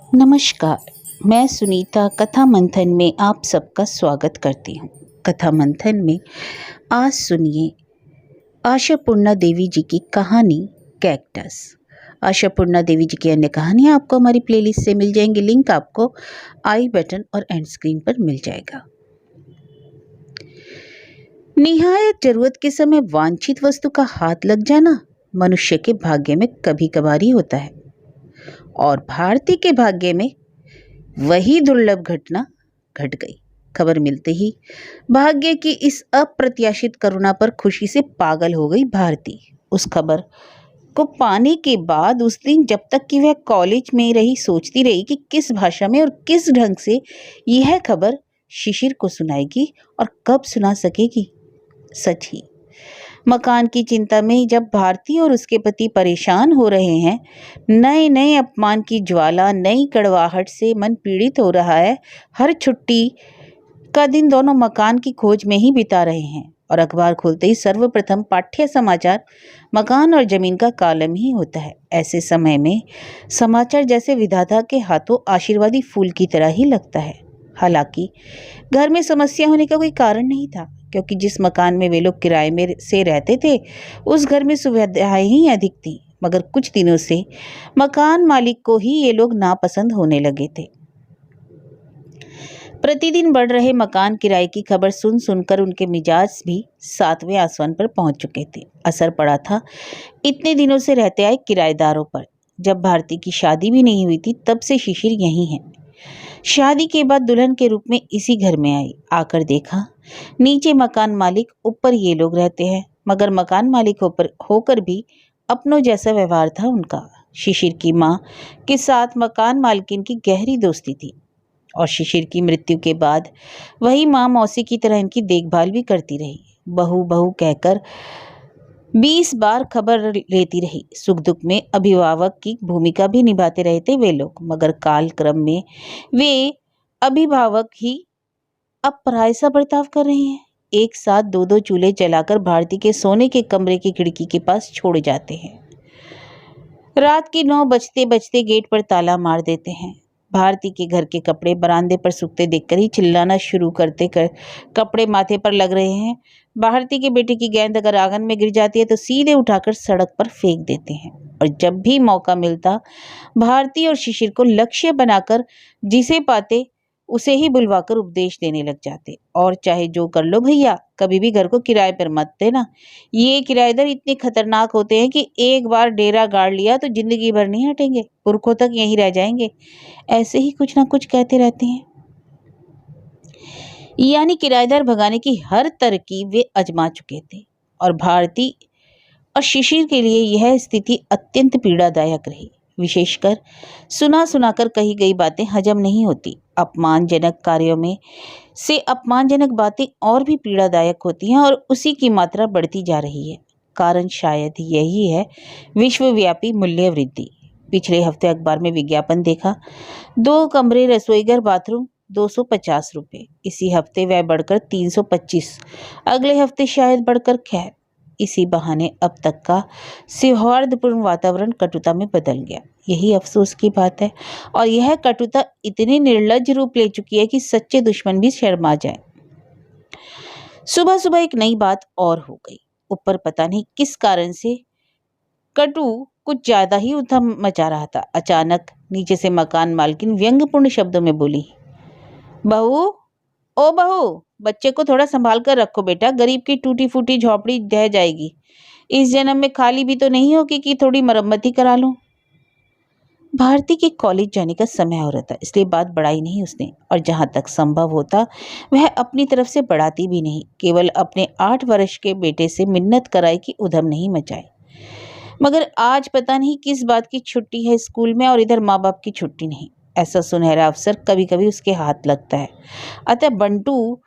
नमस्कार, मैं सुनीता कथा मंथन में आप सबका स्वागत करती हूँ। कथा मंथन में आज सुनिए आशापूर्णा देवी जी की कहानी कैक्टस। आशापूर्णा देवी जी की अन्य कहानियाँ आपको हमारी प्लेलिस्ट से मिल जाएंगी। लिंक आपको आई बटन और एंड स्क्रीन पर मिल जाएगा। निहायत जरूरत के समय वांछित वस्तु का हाथ लग जाना मनुष्य के भाग्य में कभी कभार ही होता है, और भारती के भाग्य में वही दुर्लभ घटना घट गई। खबर मिलते ही भाग्य की इस अप्रत्याशित करुणा पर खुशी से पागल हो गई भारती। उस खबर को पाने के बाद उस दिन जब तक कि वह कॉलेज में रही सोचती रही कि किस भाषा में और किस ढंग से यह खबर शिशिर को सुनाएगी और कब सुना सकेगी। सच ही मकान की चिंता में जब भारती और उसके पति परेशान हो रहे हैं, नए नए अपमान की ज्वाला, नई कड़वाहट से मन पीड़ित हो रहा है, हर छुट्टी का दिन दोनों मकान की खोज में ही बिता रहे हैं और अखबार खोलते ही सर्वप्रथम पाठ्य समाचार मकान और जमीन का कॉलम ही होता है। ऐसे समय में समाचार जैसे विधाता के हाथों आशीर्वादी फूल की तरह ही लगता है। हालांकि घर में समस्या होने का कोई कारण नहीं था, क्योंकि जिस मकान में वे लोग किराए में से रहते थे उस घर में सुविधाएं ही अधिक थी। मगर कुछ दिनों से मकान मालिक को ही ये लोग नापसंद होने लगे थे। प्रतिदिन बढ़ रहे मकान किराए की खबर सुन सुनकर उनके मिजाज भी 7वें आसमान पर पहुंच चुके थे। असर पड़ा था इतने दिनों से रहते आए किराएदारों पर। जब भारती की शादी भी नहीं हुई थी तब से शिशिर यहीं है। शादी के बाद दुल्हन के रूप में इसी घर में आई। आकर देखा नीचे मकान मालिक, ऊपर ये लोग रहते हैं, मगर मकान मालिक होकर भी अपनों जैसा व्यवहार था उनका। शिशिर की माँ के साथ मकान मालकिन की गहरी दोस्ती थी और शिशिर की मृत्यु के बाद वही माँ मौसी की तरह इनकी देखभाल भी करती रही। बहू बहू कहकर 20 बार खबर लेती रही। सुख दुख में अभिभावक की भूमिका भी निभाते रहे थे वे लोग, मगर काल क्रम में वे अभिभावक ही अब पराया सा बर्ताव कर रहे हैं। एक साथ दो दो चूल्हे जलाकर भारती के सोने के कमरे की खिड़की के पास छोड़ जाते हैं। रात के 9 बजते बजते गेट पर ताला मार देते हैं। भारती के घर के कपड़े बरामदे पर सूखते देखकर ही चिल्लाना शुरू कपड़े माथे पर लग रहे हैं। भारती के बेटे की गेंद अगर आंगन में गिर जाती है तो सीधे उठाकर सड़क पर फेंक देते हैं। और जब भी मौका मिलता भारती और शिशिर को लक्ष्य बनाकर जिसे पाते उसे ही बुलवाकर उपदेश देने लग जाते। और चाहे जो कर लो भैया, कभी भी घर को किराए पर मत देना। ये किराएदार इतने खतरनाक होते हैं कि एक बार डेरा गाड़ लिया तो जिंदगी भर नहीं हटेंगे, पुरखों तक यहीं रह जाएंगे। ऐसे ही कुछ ना कुछ कहते रहते हैं। यानी किराएदार भगाने की हर तरकीब वे आजमा चुके थे और भारती और शिशिर के लिए यह स्थिति अत्यंत पीड़ादायक रही। विशेषकर सुना सुनाकर कही गई बातें हजम नहीं होती। अपमानजनक कार्यों में से अपमानजनक बातें और भी पीड़ादायक होती हैं और उसी की मात्रा बढ़ती जा रही है। कारण शायद यही है विश्वव्यापी मूल्य वृद्धि। पिछले हफ्ते अखबार में विज्ञापन देखा, 2 कमरे, रसोईघर, बाथरूम, 250 रुपये। इसी हफ्ते वह बढ़कर 325, अगले हफ्ते शायद बढ़कर खैर। इसी बहाने अब तक का सौहार्दपूर्ण वातावरण कटुता में बदल गया। यही अफसोस की बात है। और यह कटुता इतनी निर्लज्ज रूप ले चुकी है कि सच्चे दुश्मन भी शर्मा जाए। सुबह सुबह एक नई बात और हो गई। ऊपर पता नहीं किस कारण से कटु कुछ ज्यादा ही उधम मचा रहा था। अचानक नीचे से मकान मालकिन व्यंग्यपूर्ण शब्दों में बोली, बहू, ओ बहू, बच्चे को थोड़ा संभाल कर रखो बेटा, गरीब की टूटी फूटी झोपड़ी ढह जाएगी। इस जन्म में खाली भी तो नहीं होगी कि थोड़ी मरम्मत ही करा लूं। भारती के कॉलेज जाने का समय हो रहा था, इसलिए बात बढ़ाई नहीं उसने, और जहां तक संभव होता वह अपनी तरफ से बढ़ाती भी नहीं। केवल अपने 8 वर्ष के बेटे से मिन्नत कराई कि उधम नहीं मचाए। मगर आज पता नहीं किस बात की छुट्टी है स्कूल में और इधर माँ बाप की छुट्टी नहीं। ऐसा सुनहरा अवसर कभी कभी उसके हाथ लगता है। अतः बंटू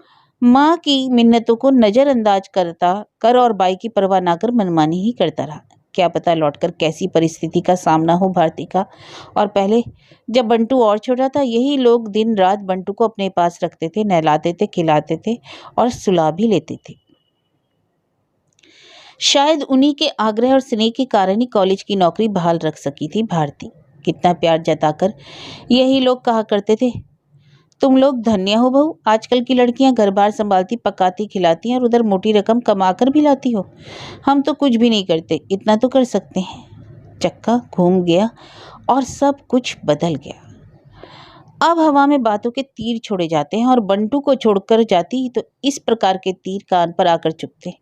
माँ की मिन्नतों को नजरअंदाज कर और बाई की परवाह ना कर मनमानी ही करता रहा। क्या पता लौटकर कैसी परिस्थिति का सामना हो भारती का। और पहले जब बंटू और छोटा था, यही लोग दिन रात बंटू को अपने पास रखते थे, नहलाते थे, खिलाते थे और सुला भी लेते थे। शायद उन्हीं के आग्रह और स्नेह के कारण ही कॉलेज की नौकरी बहाल रख सकी थी भारती। कितना प्यार जताकर यही लोग कहा करते थे, तुम लोग धन्य हो बहू, आजकल की लड़कियां घर बार संभालती, पकाती, खिलाती हैं और उधर मोटी रकम कमा कर भी लाती हो। हम तो कुछ भी नहीं करते, इतना तो कर सकते हैं। चक्का घूम गया और सब कुछ बदल गया। अब हवा में बातों के तीर छोड़े जाते हैं और बंटू को छोड़कर जाती तो इस प्रकार के तीर कान पर आकर चुभते।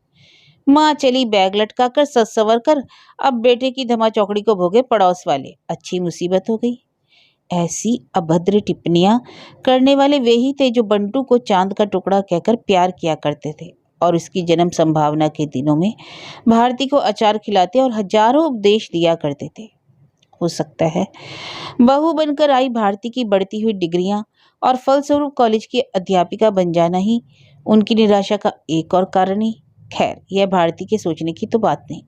माँ चली बैग लटका कर सज संवर कर, अब बेटे की धमा चौकड़ी को भोगे पड़ोस वाले, अच्छी मुसीबत हो गई। ऐसी अभद्र टिप्पणियां करने वाले वे ही थे जो बंटू को चांद का टुकड़ा कहकर प्यार किया करते थे और उसकी जन्म संभावना के दिनों में भारती को अचार खिलाते और हजारों उपदेश दिया करते थे। हो सकता है बहू बनकर आई भारती की बढ़ती हुई डिग्रियां और फलस्वरूप कॉलेज की अध्यापिका बन जाना ही उनकी निराशा का एक और कारण ही। खैर, यह भारती के सोचने की तो बात नहीं।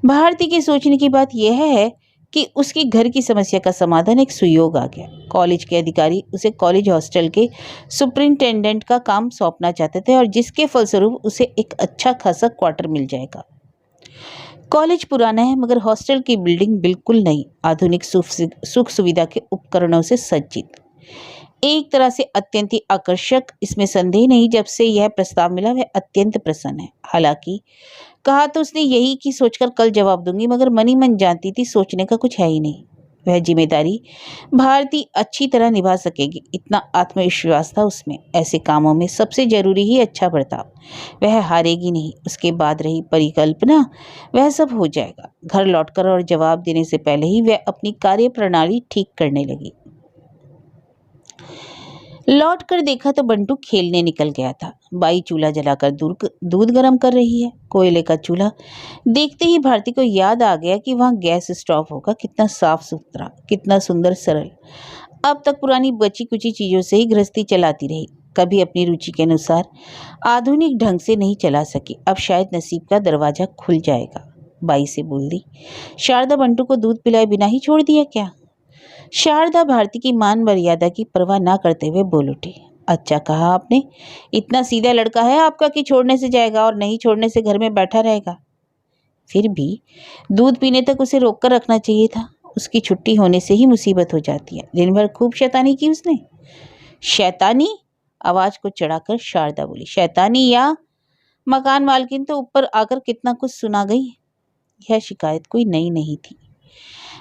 भारती के सोचने की बात यह है कि उसकी घर की समस्या का समाधान एक सुयोग आ गया। कॉलेज के अधिकारी उसे कॉलेज हॉस्टल के सुपरिंटेंडेंट का काम सौंपना चाहते थे और जिसके फलस्वरूप उसे एक अच्छा खासा क्वार्टर मिल जाएगा। कॉलेज पुराना है मगर हॉस्टल की बिल्डिंग बिल्कुल नई, आधुनिक सुख सुविधा के उपकरणों से सज्जित, एक तरह से अत्यंत ही आकर्षक। इसमें संदेह नहीं, जब से यह प्रस्ताव मिला वह अत्यंत प्रसन्न है। हालांकि कहा तो उसने यही कि सोचकर कल जवाब दूंगी, मगर मनी मन जानती थी सोचने का कुछ है ही नहीं। वह जिम्मेदारी भारती अच्छी तरह निभा सकेगी, इतना आत्मविश्वास था उसमें। ऐसे कामों में सबसे जरूरी ही अच्छा बर्ताव। वह हारेगी नहीं। उसके बाद रही परिकल्पना, वह सब हो जाएगा। घर लौटकर और जवाब देने से पहले ही वह अपनी कार्य प्रणाली ठीक करने लगी। लौट कर देखा तो बंटू खेलने निकल गया था। बाई चूल्हा जलाकर दूध गर्म कर रही है। कोयले का चूल्हा देखते ही भारती को याद आ गया कि वहाँ गैस स्टोव होगा। कितना साफ सुथरा, कितना सुंदर, सरल। अब तक पुरानी बची कुची चीजों से ही गृहस्थी चलाती रही, कभी अपनी रुचि के अनुसार आधुनिक ढंग से नहीं चला सकी। अब शायद नसीब का दरवाजा खुल जाएगा। बाई से बोल दी, शारदा बंटू को दूध पिलाए बिना ही छोड़ दिया क्या? शारदा भारती की मान मर्यादा की परवाह ना करते हुए बोल उठी, अच्छा कहा आपने, इतना सीधा लड़का है आपका कि छोड़ने से जाएगा और नहीं छोड़ने से घर में बैठा रहेगा। फिर भी दूध पीने तक उसे रोक कर रखना चाहिए था। उसकी छुट्टी होने से ही मुसीबत हो जाती है। दिन भर खूब शैतानी की उसने। शैतानी? आवाज को चढ़ाकर शारदा बोली, शैतानी या मकान मालकिन तो ऊपर आकर कितना कुछ सुना गई। यह शिकायत कोई नई नहीं थी।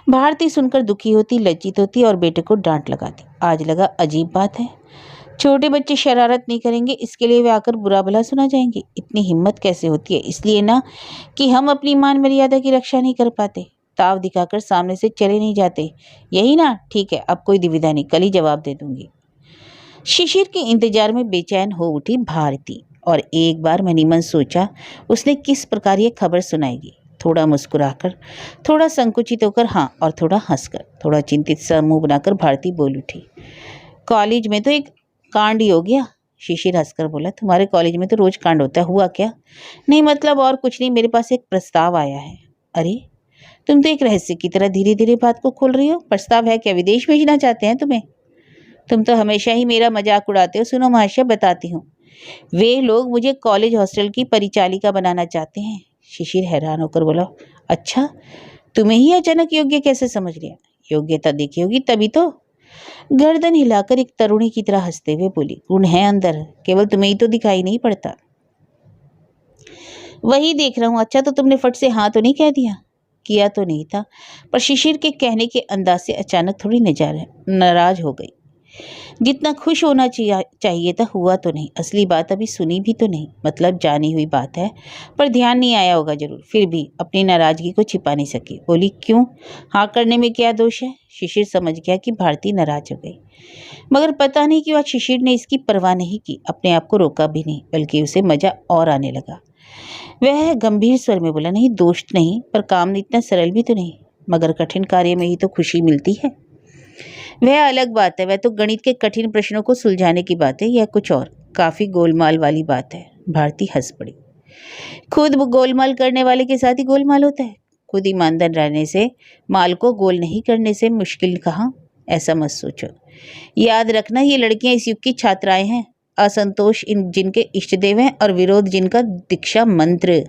भारती सुनकर दुखी होती, लज्जित होती और बेटे को डांट लगाती। आज लगा अजीब बात है, छोटे बच्चे शरारत नहीं करेंगे इसके लिए वे आकर बुरा भला सुना जाएंगे। इतनी हिम्मत कैसे होती है? इसलिए ना कि हम अपनी मान मर्यादा की रक्षा नहीं कर पाते, ताव दिखाकर सामने से चले नहीं जाते, यही ना? ठीक है, अब कोई दुविधा नहीं, कल ही जवाब दे दूंगी। शिशिर के इंतजार में बेचैन हो उठी भारती और एक बार मनी मन सोचा उसने किस प्रकार यह खबर सुनाएगी। थोड़ा मुस्कुराकर, थोड़ा संकुचित होकर, हाँ, और थोड़ा हंसकर, थोड़ा चिंतित सा मुंह बनाकर भारती बोल उठी, कॉलेज में तो एक कांड ही हो गया। शिशिर हंसकर बोला, तुम्हारे कॉलेज में तो रोज कांड होता है, हुआ क्या? नहीं मतलब और कुछ नहीं, मेरे पास एक प्रस्ताव आया है। अरे, तुम तो एक रहस्य की तरह धीरे धीरे बात को खोल रही हो। प्रस्ताव है क्या? विदेश भेजना चाहते हैं तुम्हें? तुम तो हमेशा ही मेरा मजाक उड़ाते हो। सुनो महाशय, बताती हूँ, वे लोग मुझे कॉलेज हॉस्टल की परिचालिका बनाना चाहते हैं। शिशिर हैरान होकर बोला, अच्छा, तुम्हें ही अचानक योग्य कैसे समझ लिया? योग्यता देखी होगी तभी तो। गर्दन हिलाकर एक तरुणी की तरह हंसते हुए बोली, गुण है अंदर, केवल तुम्हें ही तो दिखाई नहीं पड़ता। वही देख रहा हूं। अच्छा, तो तुमने फट से हाँ तो नहीं कह दिया? किया तो नहीं था, पर शिशिर के कहने के अंदाज से अचानक थोड़ी नाराज हो गई। जितना खुश होना चाहिए था हुआ तो नहीं। असली बात अभी सुनी भी तो नहीं, मतलब जानी हुई बात है, पर ध्यान नहीं आया होगा जरूर। फिर भी अपनी नाराजगी को छिपा नहीं सकी, बोली, क्यों? हाँ करने में क्या दोष है? शिशिर समझ गया कि भारती नाराज हो गई, मगर पता नहीं क्यों आज शिशिर ने इसकी परवाह नहीं की, अपने आप को रोका भी नहीं, बल्कि उसे मजा और आने लगा। वह गंभीर स्वर में बोला, नहीं, दोष नहीं, पर काम इतना सरल भी तो नहीं, मगर कठिन कार्य में ही तो खुशी मिलती है। वह अलग बात है, वह तो गणित के कठिन प्रश्नों को सुलझाने की बात है, यह कुछ और, काफी गोलमाल वाली बात है। भारती हंस पड़ी। खुद गोलमाल करने वाले के साथ ही गोलमाल होता है। खुद ईमानदार रहने से माल को गोल नहीं करने से मुश्किल कहाँ? ऐसा मत सोचो। याद रखना, ये लड़कियां इस युग की छात्राएं हैं। असंतोष जिनके इष्ट देव हैं और विरोध जिनका दीक्षा मंत्र।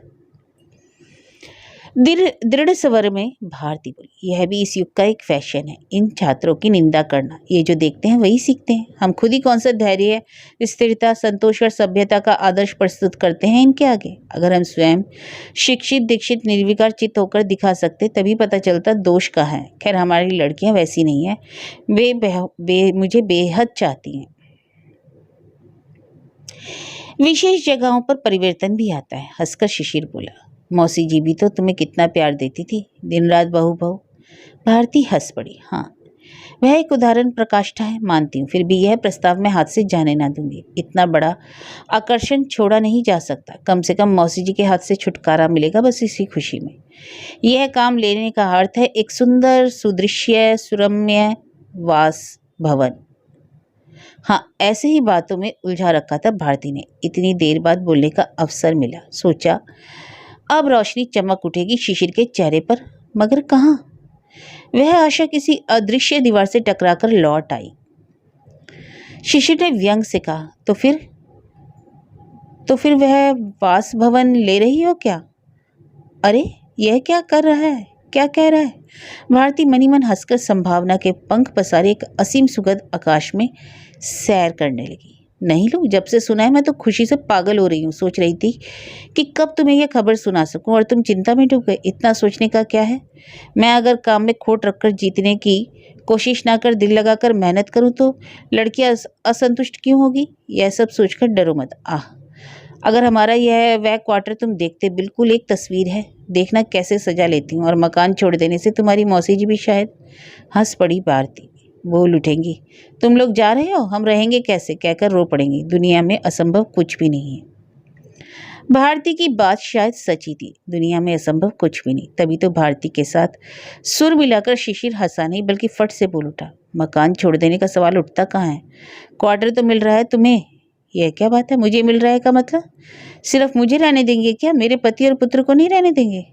दृढ़ स्वर में भारती बोली, यह भी इस युग का एक फैशन है, इन छात्रों की निंदा करना। ये जो देखते हैं वही सीखते हैं। हम खुद ही कौन सा धैर्य, स्थिरता, संतोष और सभ्यता का आदर्श प्रस्तुत करते हैं इनके आगे। अगर हम स्वयं शिक्षित दीक्षित निर्विकार चित्त होकर दिखा सकते तभी पता चलता दोष कहाँ है। खैर हमारी लड़कियां वैसी नहीं है, वे मुझे बेहद चाहती हैं। विशेष जगहों पर परिवर्तन भी आता है, हंसकर शिशिर बोला। मौसी जी भी तो तुम्हें कितना प्यार देती थी, दिन रात बहू बहू। भारती हंस पड़ी। हाँ, वह एक उदाहरण प्रकाष्ठा है, मानती हूँ, फिर भी यह प्रस्ताव मैं हाथ से जाने ना दूंगी। इतना बड़ा आकर्षण छोड़ा नहीं जा सकता। कम से कम मौसी जी के हाथ से छुटकारा मिलेगा, बस इसी खुशी में। यह काम लेने का अर्थ है एक सुंदर सुदृश्य सुरम्य वास भवन। हाँ, ऐसे ही बातों में उलझा रखा था भारती ने। इतनी देर बाद बोलने का अवसर मिला। सोचा अब रोशनी चमक उठेगी शिशिर के चेहरे पर, मगर कहाँ? वह आशा किसी अदृश्य दीवार से टकराकर लौट आई। शिशिर ने व्यंग से कहा, तो फिर वह वास भवन ले रही हो क्या? अरे यह क्या कर रहा है, क्या कह रहा है? भारती मनी मन हंसकर संभावना के पंख पसारे एक असीम सुगध आकाश में सैर करने लगी। नहीं लो, जब से सुना है मैं तो खुशी से पागल हो रही हूँ। सोच रही थी कि कब तुम्हें यह खबर सुना सकूं और तुम चिंता में डूब गए। इतना सोचने का क्या है? मैं अगर काम में खोट रखकर जीतने की कोशिश ना कर दिल लगाकर मेहनत करूं तो लड़कियां असंतुष्ट क्यों होगी? यह सब सोचकर डरो मत। अगर हमारा यह वह क्वार्टर तुम देखते, बिल्कुल एक तस्वीर है। देखना कैसे सजा लेती हूँ, और मकान छोड़ देने से तुम्हारी मौसी जी भी शायद। हंस पड़ी भारती। बोल उठेंगी, तुम लोग जा रहे हो, हम रहेंगे कैसे? कहकर रो पड़ेंगी। दुनिया में असंभव कुछ भी नहीं है। भारती की बात शायद सच्ची थी, दुनिया में असंभव कुछ भी नहीं। तभी तो भारती के साथ सुर मिलाकर शिशिर हंसा नहीं बल्कि फट से बोल उठा, मकान छोड़ देने का सवाल उठता कहाँ है? क्वार्टर तो मिल रहा है तुम्हें। यह क्या बात है, मुझे मिल रहा है का मतलब? सिर्फ मुझे रहने देंगे क्या? मेरे पति और पुत्र को नहीं रहने देंगे?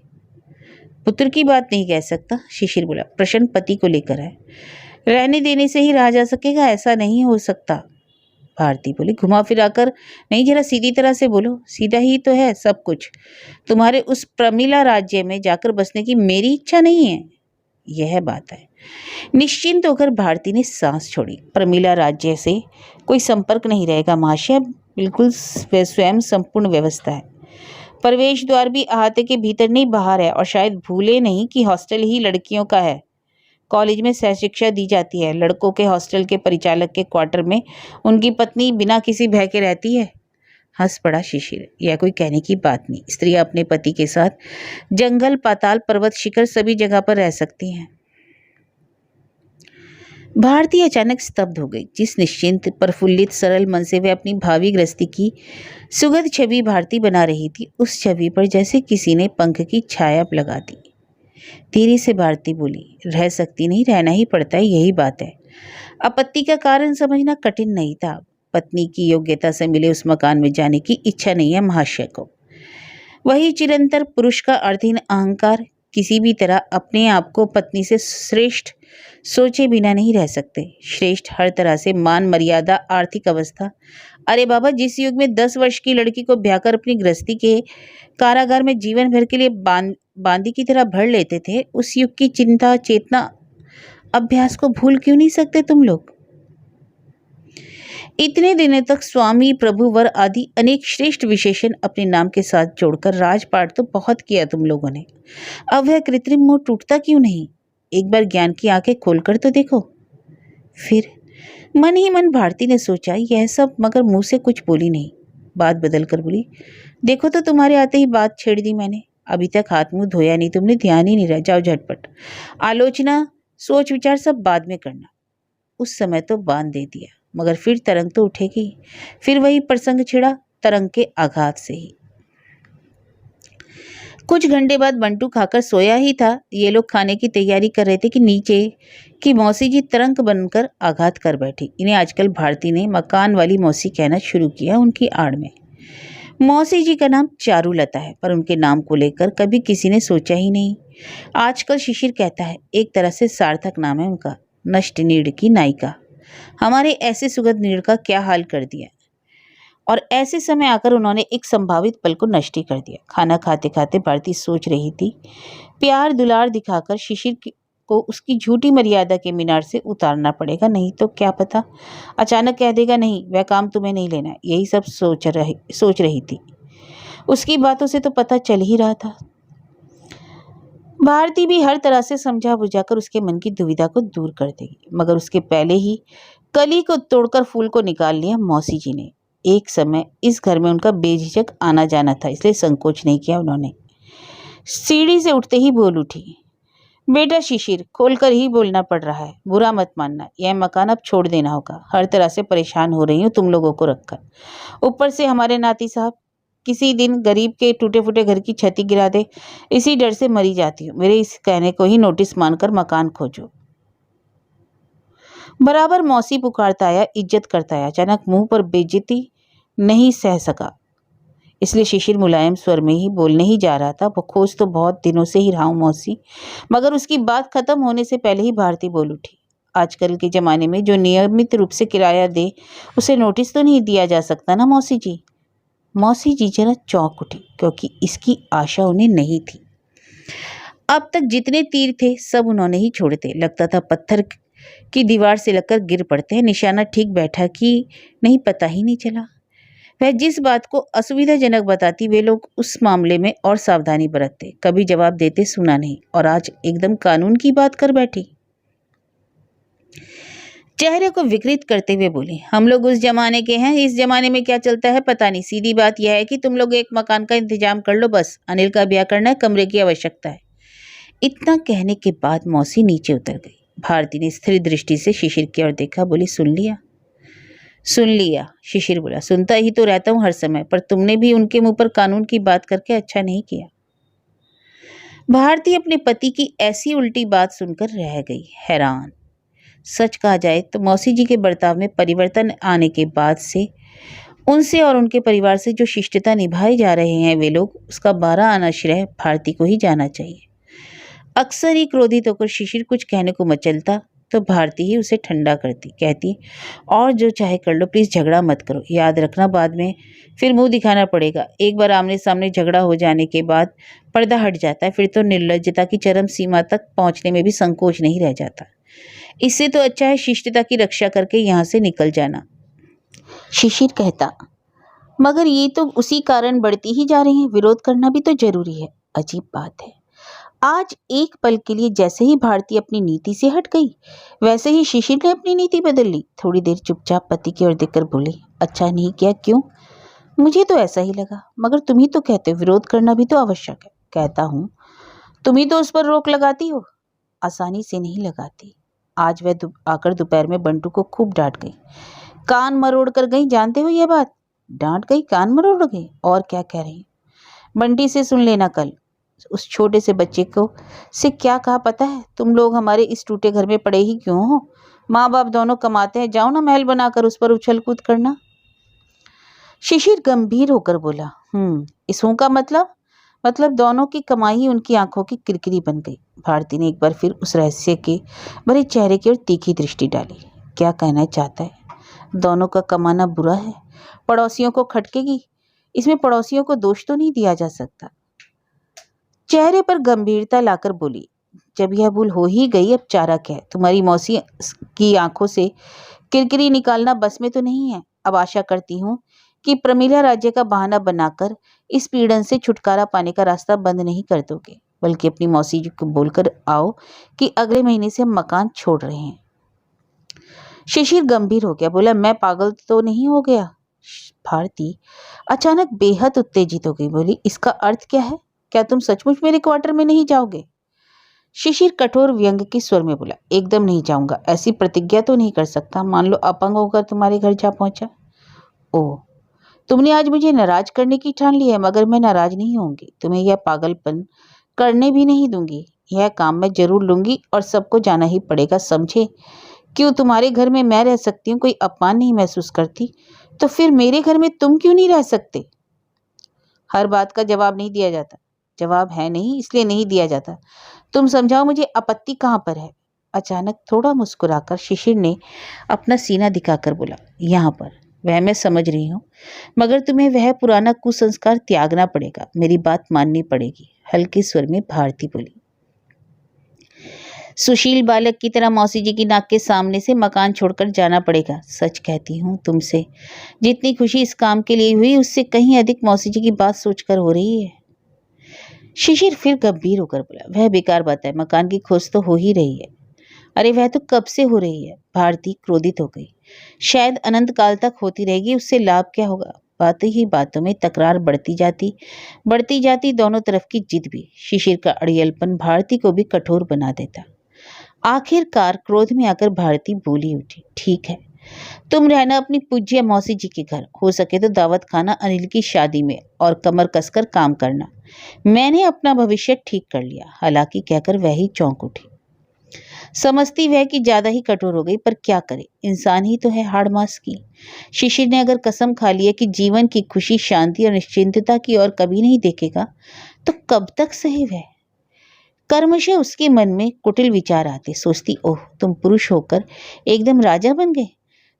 पुत्र की बात नहीं कह सकता, शिशिर बोला। प्रश्न पति को लेकर है। रहने देने से ही रहा जा सकेगा, ऐसा नहीं हो सकता। भारती बोली, घुमा फिराकर नहीं, जरा सीधी तरह से बोलो। सीधा ही तो है सब कुछ। तुम्हारे उस प्रमिला राज्य में जाकर बसने की मेरी इच्छा नहीं है, यह बात है। निश्चिंत होकर भारती ने सांस छोड़ी। प्रमिला राज्य से कोई संपर्क नहीं रहेगा महाशय, बिल्कुल स्वयं संपूर्ण व्यवस्था है। प्रवेश द्वार भी अहाते के भीतर नहीं बाहर है, और शायद भूले नहीं कि हॉस्टल ही लड़कियों का है। कॉलेज में सहशिक्षा दी जाती है। लड़कों के हॉस्टल के परिचालक के क्वार्टर में उनकी पत्नी बिना किसी भय के रहती है। हंस पड़ा शिशिर। यह कोई कहने की बात नहीं। स्त्रियां अपने पति के साथ जंगल, पाताल, पर्वत, शिखर सभी जगह पर रह सकती हैं। भारती अचानक स्तब्ध हो गई। जिस निश्चिंत, प्रफुल्लित, सरल मन से वह अपनी भावी गृहस्थी की सुगध छवि भारती बना रही थी, उस छवि पर जैसे किसी ने पंख की छाया लगा दी। धीरे से भारती बोली, रह सकती नहीं, रहना ही पड़ता है, यही बात है। आपत्ति का कारण समझना कठिन नहीं था। पत्नी की योग्यता से मिले उस मकान में जाने की इच्छा नहीं है महाशय को। वही चिरंतर पुरुष का अर्थहीन अहंकार। किसी भी तरह अपने आप को पत्नी से श्रेष्ठ सोचे बिना नहीं रह सकते। श्रेष्ठ हर तरह से, मान मर्यादा, आर्थिक अवस्था। अरे बाबा, जिस युग में 10 वर्ष की लड़की को ब्याहकर अपनी गृहस्थी के कारागार में जीवन भर के लिए बांदी की तरह भर लेते थे, उस युग की चिंता, चेतना, अभ्यास को भूल क्यों नहीं सकते तुम लोग? इतने दिनों तक स्वामी, प्रभु, वर आदि अनेक श्रेष्ठ विशेषण अपने नाम के साथ जोड़कर राजपाट तो बहुत किया तुम लोगों ने। अब वह कृत्रिम मोह टूटता क्यों नहीं? एक बार ज्ञान की आंखें खोलकर तो देखो। फिर मन ही मन भारती ने सोचा यह सब, मगर मुंह से कुछ बोली नहीं। बात बदल कर बोली, देखो तो तुम्हारे आते ही बात छेड़ दी मैंने। अभी तक हाथ मुंह धोया नहीं तुमने, ध्यान ही नहीं रहा। जाओ झटपट। आलोचना, सोच विचार सब बाद में करना। उस समय तो बांध दे दिया, मगर फिर तरंग तो उठेगी। फिर वही प्रसंग छिड़ा, तरंग के आघात से ही। कुछ घंटे बाद बंटू खाकर सोया ही था। ये लोग खाने की तैयारी कर रहे थे कि नीचे की मौसी जी तरंग बनकर आघात कर बैठी। इन्हें आजकल भारती ने मकान वाली मौसी कहना शुरू किया उनकी आड़ में। मौसी जी का नाम चारुलता है, पर उनके नाम को लेकर कभी किसी ने सोचा ही नहीं। आजकल शिशिर कहता है, एक तरह से सार्थक नाम है उनका, नष्ट नीड़ की नायिका। हमारे ऐसे सुगध नीड़ का क्या हाल कर दिया। और ऐसे समय आकर उन्होंने एक संभावित पल को नष्ट ही कर दिया। खाना खाते खाते भारती सोच रही थी, प्यार दुलार दिखाकर को उसकी झूठी मर्यादा के मीनार से उतारना पड़ेगा, नहीं तो क्या पता अचानक कह देगा नहीं वह काम तुम्हें नहीं लेना है। यही सब सोच रही थी। उसकी बातों से तो पता चल ही रहा था। भारती भी हर तरह से समझा बुझाकर उसके मन की दुविधा को दूर कर देगी, मगर उसके पहले ही कली को तोड़कर फूल को निकाल लिया मौसी जी ने। एक समय इस घर में उनका बेझिझक आना जाना था, इसलिए संकोच नहीं किया उन्होंने। सीढ़ी से उठते ही बोल उठी, बेटा शिशिर, खोलकर ही बोलना पड़ रहा है, बुरा मत मानना, यह मकान अब छोड़ देना होगा। हर तरह से परेशान हो रही हूँ तुम लोगों को रखकर। ऊपर से हमारे नाती साहब किसी दिन गरीब के टूटे फूटे घर की छती गिरा दे, इसी डर से मरी जाती हूँ। मेरे इस कहने को ही नोटिस मानकर मकान खोजो। बराबर मौसी पुकारता आया, इज्जत करता आया। अचानक मुंह पर बेइज्जती नहीं सह सका, इसलिए शिशिर मुलायम स्वर में ही बोलने ही जा रहा था, वो खोज तो बहुत दिनों से ही रहा हूं मौसी। मगर उसकी बात खत्म होने से पहले ही भारती बोल उठी, आजकल के जमाने में जो नियमित रूप से किराया दे उसे नोटिस तो नहीं दिया जा सकता ना मौसी जी। मौसी जी जरा चौंक उठी, क्योंकि इसकी आशा उन्हें नहीं थी। अब तक जितने तीर थे सब उन्होंने ही छोड़े थे। लगता था पत्थर की दीवार से लगकर गिर पड़ते हैं। निशाना ठीक बैठा कि नहीं पता ही नहीं चला। वह जिस बात को असुविधाजनक बताती वे लोग उस मामले में और सावधानी बरतते, कभी जवाब देते सुना नहीं, और आज एकदम कानून की बात कर बैठी। चेहरे को विकृत करते हुए बोली, हम लोग उस जमाने के हैं, इस जमाने में क्या चलता है पता नहीं। सीधी बात यह है कि तुम लोग एक मकान का इंतजाम कर लो, बस अनिल का ब्याह करना है, कमरे की आवश्यकता है। इतना कहने के बाद मौसी नीचे उतर गई। भारती ने स्थिर दृष्टि से शिशिर की ओर देखा, बोली, सुन लिया। शिशिर बोला, सुनता ही तो रहता हूं हर समय, पर तुमने भी उनके मुंह पर कानून की बात करके अच्छा नहीं किया। भारती अपने पति की ऐसी उल्टी बात सुनकर रह गई, हैरान। सच कहा जाए तो मौसी जी के बर्ताव में परिवर्तन आने के बाद से उनसे और उनके परिवार से जो शिष्टता निभाए जा रहे हैं वे लोग, उसका 12 आना श्रेय भारती को ही जाना चाहिए। अक्सर ही क्रोधित होकर शिशिर कुछ कहने को मचलता तो भारती ही उसे ठंडा करती, कहती, और जो चाहे कर लो, प्लीज झगड़ा मत करो। याद रखना बाद में फिर मुंह दिखाना पड़ेगा। एक बार आमने सामने झगड़ा हो जाने के बाद पर्दा हट जाता है, फिर तो निर्लज्जता की चरम सीमा तक पहुंचने में भी संकोच नहीं रह जाता। इससे तो अच्छा है शिष्टता की रक्षा करके यहाँ से निकल जाना। शिशिर कहता, मगर ये तो उसी कारण बढ़ती ही जा रही है, विरोध करना भी तो जरूरी है। अजीब बात है, आज एक पल के लिए जैसे ही भारती अपनी नीति से हट गई, वैसे ही शिशिर ने अपनी नीति बदल ली। थोड़ी देर चुपचाप पति की ओर देखकर बोली, अच्छा नहीं किया? क्यों? मुझे तो ऐसा ही लगा, मगर तुम ही तो कहते हो विरोध करना भी तो आवश्यक है। कहता हूँ, तुम ही तो उस पर रोक लगाती हो। आसानी से नहीं लगाती। आज वह आकर दोपहर में बंटू को खूब डांट गई, कान मरोड़ कर गई। जानते हो यह बात? डांट गई, कान मरोड़ गई, और क्या कह रही? बंटी से सुन लेना कल। उस छोटे से बच्चे को से क्या कहा पता है? तुम लोग हमारे इस टूटे घर में पड़े ही क्यों हो? माँ बाप दोनों कमाते हैं, जाओ ना महल बनाकर उस पर उछल कूद करना। शिशिर गंभीर होकर बोला, इसों का मतलब दोनों की कमाई ही उनकी आंखों की किरकिरी बन गई। भारती ने एक बार फिर उस रहस्य के भरे चेहरे की ओर तीखी दृष्टि डाली। क्या कहना चाहता है? दोनों का कमाना बुरा है, पड़ोसियों को खटकेगी। इसमें पड़ोसियों को दोष तो नहीं दिया जा सकता। चेहरे पर गंभीरता लाकर बोली, जब यह भूल हो ही गई, अब चारा क्या है? तुम्हारी मौसी की आंखों से किरकिरी निकालना बस में तो नहीं है। अब आशा करती हूँ कि प्रमिला राज्य का बहाना बनाकर इस पीड़न से छुटकारा पाने का रास्ता बंद नहीं कर दोगे, बल्कि अपनी मौसी जी को बोलकर आओ कि अगले महीने से हम मकान छोड़ रहे हैं। शिशिर गंभीर हो गया, बोला, मैं पागल तो नहीं हो गया? भारती अचानक बेहद उत्तेजित हो गई, बोली, इसका अर्थ क्या है? क्या तुम सचमुच मेरे क्वार्टर में नहीं जाओगे? शिशिर कठोर व्यंग के स्वर में बोला, एकदम नहीं जाऊंगा। ऐसी प्रतिज्ञा तो नहीं कर सकता। मान लो अपंग होकर तुम्हारे घर जा पहुंचा। ओह, तुमने आज मुझे नाराज करने की ठान ली है, मगर मैं नाराज नहीं होंगी। तुम्हें यह पागलपन करने भी नहीं दूंगी। यह काम मैं जरूर लूंगी और सबको जाना ही पड़ेगा, समझे? क्यों तुम्हारे घर में मैं रह सकती हूँ, कोई अपमान नहीं महसूस करती, तो फिर मेरे घर में तुम क्यों नहीं रह सकते? हर बात का जवाब नहीं दिया जाता। जवाब है नहीं, इसलिए नहीं दिया जाता। तुम समझाओ मुझे, आपत्ति कहाँ पर है? अचानक थोड़ा मुस्कुराकर शिशिर ने अपना सीना दिखाकर बोला, यहाँ पर। वह मैं समझ रही हूँ, मगर तुम्हें वह पुराना कुसंस्कार त्यागना पड़ेगा, मेरी बात माननी पड़ेगी, हल्के स्वर में भारती बोली। सुशील बालक की तरह मौसी जी की नाक के सामने से मकान छोड़कर जाना पड़ेगा। सच कहती हूँ तुमसे, जितनी खुशी इस काम के लिए हुई उससे कहीं अधिक मौसी जी की बात सोचकर हो रही है। शिशिर फिर गंभीर होकर बोला, वह बेकार बात है, मकान की खोज तो हो ही रही है। अरे वह तो कब से हो रही है। भारती क्रोधित हो गई। शायद अनंत काल तक होती रहेगी, उससे लाभ क्या होगा। बातों ही बातों में तकरार बढ़ती जाती दोनों तरफ की जिद भी। शिशिर का अड़ियलपन भारती को भी कठोर बना देता। आखिरकार क्रोध में आकर भारती बोली उठी, ठीक है, तुम रहना अपनी पूज्य मौसी जी के घर, हो सके तो दावत खाना अनिल की शादी में, और कमर कसकर काम करना। मैंने अपना भविष्य ठीक कर लिया। हालांकि कहकर वह ही चौंक उठी। समझती वह कि ज्यादा ही कठोर हो गई, पर क्या करे, इंसान ही तो है हाड़ मांस की। शिशिर ने अगर कसम खा ली है कि जीवन की खुशी, शांति और निश्चिंतता की ओर कभी नहीं देखेगा, तो कब तक सहे वह। कर्मशः उसके मन में कुटिल विचार आते। सोचती, ओह, तुम पुरुष होकर एकदम राजा बन गए।